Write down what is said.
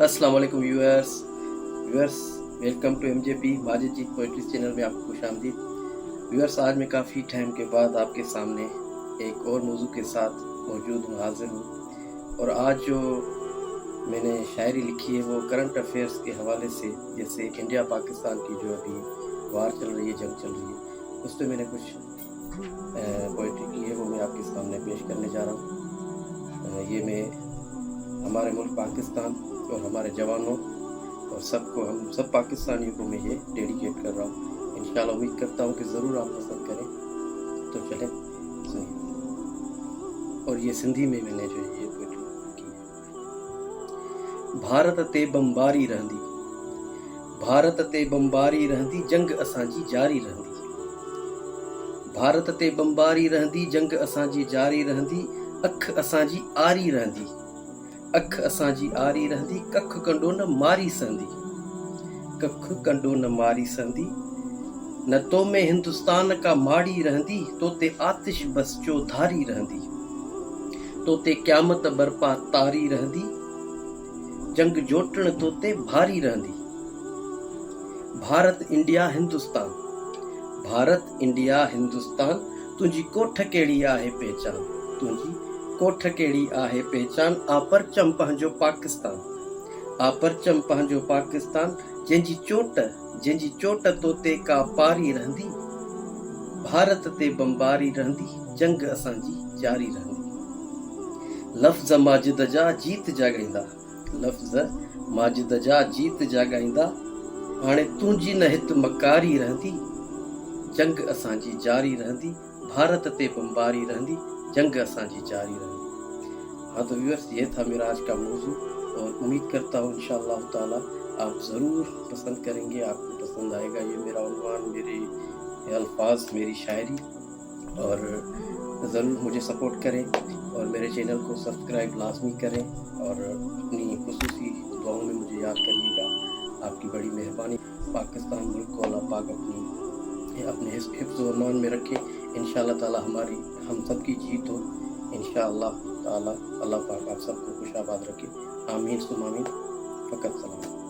अस्सलाम वालेकुम viewers welcome to MJP Majid ji poetry channel में आपको खुशामदीद। व्यूअर्स, आज मैं काफ़ी टाइम के बाद आपके सामने एक और मौजू के साथ मौजूद हूँ, हाजिर हूँ। और आज जो मैंने शायरी लिखी है वो करंट अफेयर्स के हवाले से, जैसे इंडिया पाकिस्तान की जो अभी वार चल रही है, जंग चल रही है, उस पर मैंने कुछ पोइट्री की है, वो मैं आपके सामने पेश करने जा रहा हूँ। ये मैं हमारे मुल्क पाकिस्तान और हमारे जवानों और सबको, हम सब पाकिस्तानियों को मैं ये डेडिकेट कर रहा हूँ। इंशाल्लाह उम्मीद करता हूँ कि ज़रूर आप पसंद करें। तो चलें सुनिए। और ये सिंधी में मैंने जो ये पोइट्री की है। भारत ते बमबारी रहंदी, भारत ते बमबारी रहंदी, जंग असांजी जारी रहंदी। भारत ते बमबारी रहंदी, जंग असांजी जारी रहंदी। अख असांजी आरी रहंदी, अख असांजी आरी रहंदी। कख कंडो न मारी संदी, कख कंडो न मारी संदी। न तो में हिंदुस्तान का माड़ी रहंदी, तो ते आतिश बस जो धारी रहंदी। तो ते क्यामत बरपा तारी रहंदी, जंग जोटण तो ते भारी रहंदी। भारत इंडिया हिंदुस्तान, भारत इंडिया हिंदुस्तान, तुझी कोठ केड़ी आहे पहचान, तुझी कोठ केड़ी आहे पहचान। आपर चम पंहिंजो पाकिस्तान, आपर चम पंहिंजो पाकिस्तान, जंहिंजी चोट तो ते का पारी रहंदी। भारत ते बमबारी रहंदी, जंग असांजी जारी रहंदी। लफ़्ज़ माजिद जा जीत जाॻाईंदा, लफ़्ज़ माजिद जा जीत जाॻाईंदा। हाणे तुंहिंजी न हित मकारी रहंदी, जंग असांजी जारी रहंदी। भारत ते बमबारी रहंदी, जंग असांजी जारी रहंदी। हाँ तो व्यूअर्स, ये था मेरा आज का मौजू, और उम्मीद करता हूँ इंशाअल्लाह ताला आप ज़रूर पसंद करेंगे, आपको पसंद आएगा। ये मेरा उन्वान, मेरे अल्फाज, मेरी शायरी। और ज़रूर मुझे सपोर्ट करें और मेरे चैनल को सब्सक्राइब लाजमी करें, और अपनी खुसूसी दुआओं में मुझे याद करिएगा। आपकी बड़ी मेहरबानी। पाकिस्तान मुल्क को अल्लाह पाक अपने हिफ्ज़ व अमान में रखे। इंशाअल्लाह ताला हमारी, हम सब की जीत हो इंशाअल्लाह ताला। अल्लाह पाक आप सबको खुशाबाद रखे। आमीन सुम आमीन। फ़कत सलाम।